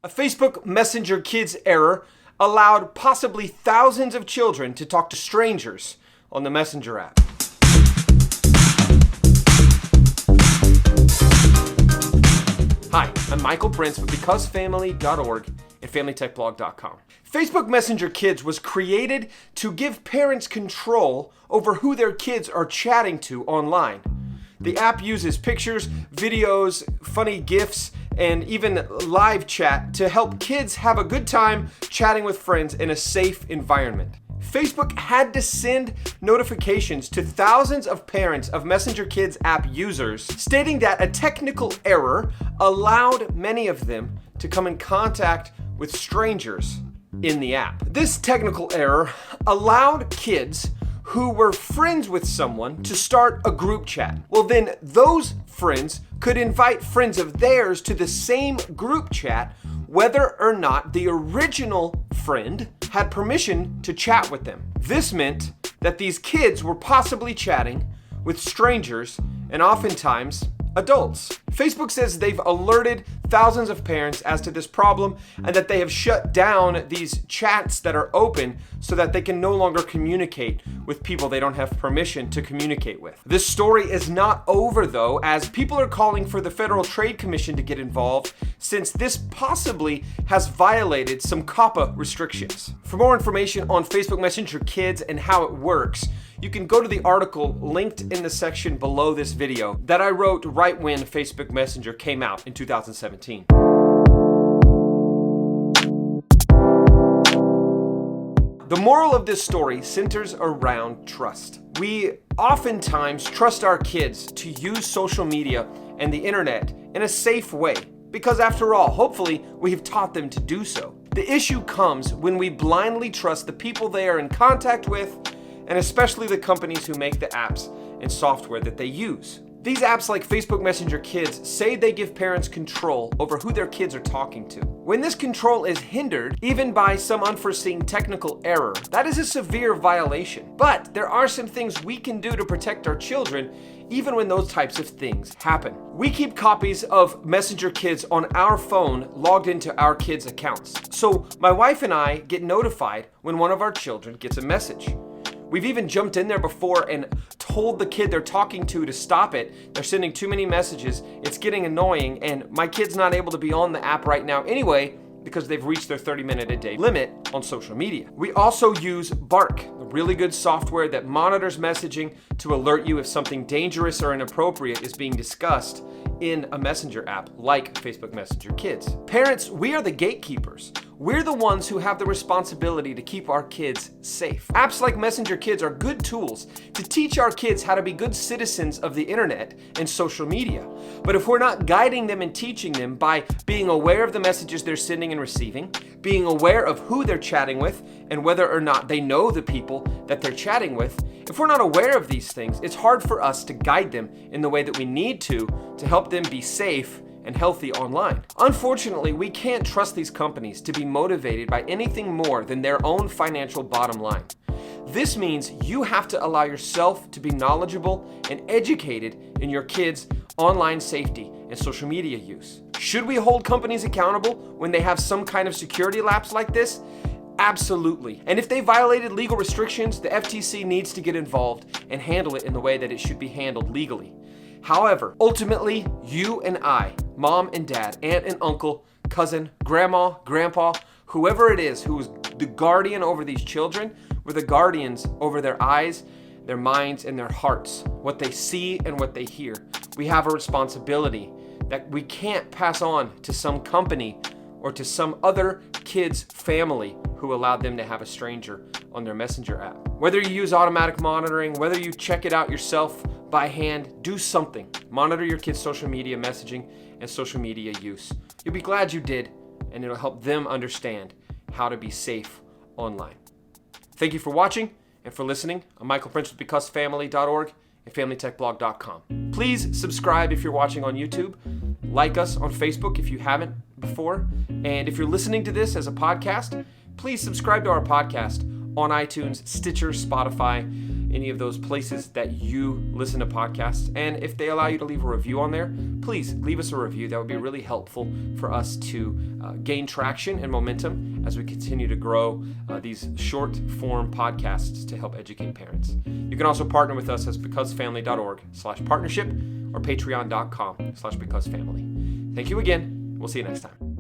A Facebook Messenger Kids error allowed possibly thousands of children to talk to strangers on the Messenger app. Hi, I'm Michael Prince with BecauseFamily.org and FamilyTechBlog.com. Facebook Messenger Kids was created to give parents control over who their kids are chatting to online. The app uses pictures, videos, funny GIFs, and even live chat to help kids have a good time chatting with friends in a safe environment. Facebook had to send notifications to thousands of parents of Messenger Kids app users stating that a technical error allowed many of them to come in contact with strangers in the app. This technical error allowed kids who were friends with someone to start a group chat. Well, then those friends could invite friends of theirs to the same group chat whether or not the original friend had permission to chat with them. This meant that these kids were possibly chatting with strangers and oftentimes adults. Facebook says they've alerted thousands of parents as to this problem and that they have shut down these chats that are open so that they can no longer communicate with people they don't have permission to communicate with. This story is not over though, as people are calling for the Federal Trade Commission to get involved since this possibly has violated some COPPA restrictions. For more information on Facebook Messenger Kids and how it works, you can go to the article linked in the section below this video that I wrote right when Facebook Messenger came out in 2017. The moral of this story centers around trust. We oftentimes trust our kids to use social media and the internet in a safe way because after all, hopefully we have taught them to do so. The issue comes when we blindly trust the people they are in contact with, and especially the companies who make the apps and software that they use. These apps like Facebook Messenger Kids say they give parents control over who their kids are talking to. When this control is hindered, even by some unforeseen technical error, that is a severe violation. But there are some things we can do to protect our children even when those types of things happen. We keep copies of Messenger Kids on our phone logged into our kids' accounts. So my wife and I get notified when one of our children gets a message. We've even jumped in there before and told the kid they're talking to stop it. They're sending too many messages. It's getting annoying, and my kid's not able to be on the app right now anyway because they've reached their 30-minute-a-day limit on social media. We also use Bark, a really good software that monitors messaging to alert you if something dangerous or inappropriate is being discussed in a messenger app like Facebook Messenger Kids. Parents, we are the gatekeepers. We're the ones who have the responsibility to keep our kids safe. Apps like Messenger Kids are good tools to teach our kids how to be good citizens of the internet and social media. But if we're not guiding them and teaching them by being aware of the messages they're sending and receiving, being aware of who they're chatting with, and whether or not they know the people that they're chatting with, if we're not aware of these things, it's hard for us to guide them in the way that we need to help them be safe and healthy online. Unfortunately, we can't trust these companies to be motivated by anything more than their own financial bottom line. This means you have to allow yourself to be knowledgeable and educated in your kids' online safety and social media use. Should we hold companies accountable when they have some kind of security lapse like this? Absolutely. And if they violated legal restrictions, the FTC needs to get involved and handle it in the way that it should be handled legally. However, ultimately, you and I, mom and dad, aunt and uncle, cousin, grandma, grandpa, whoever it is who is the guardian over these children, we're the guardians over their eyes, their minds, and their hearts, what they see and what they hear. We have a responsibility that we can't pass on to some company or to some other kid's family who allowed them to have a stranger on their messenger app. Whether you use automatic monitoring, whether you check it out yourself by hand, do something. Monitor your kids' social media messaging and social media use. You'll be glad you did, and it'll help them understand how to be safe online. Thank you for watching and for listening. I'm Michael Prince with BecauseFamily.org and FamilyTechBlog.com. Please subscribe if you're watching on YouTube. Like us on Facebook if you haven't before. And if you're listening to this as a podcast, please subscribe to our podcast on iTunes, Stitcher, Spotify, any of those places that you listen to podcasts. And if they allow you to leave a review on there, please leave us a review. That would be really helpful for us to gain traction and momentum as we continue to grow these short form podcasts to help educate parents. You can also partner with us as becausefamily.org/partnership or patreon.com/becausefamily. Thank you again. We'll see you next time.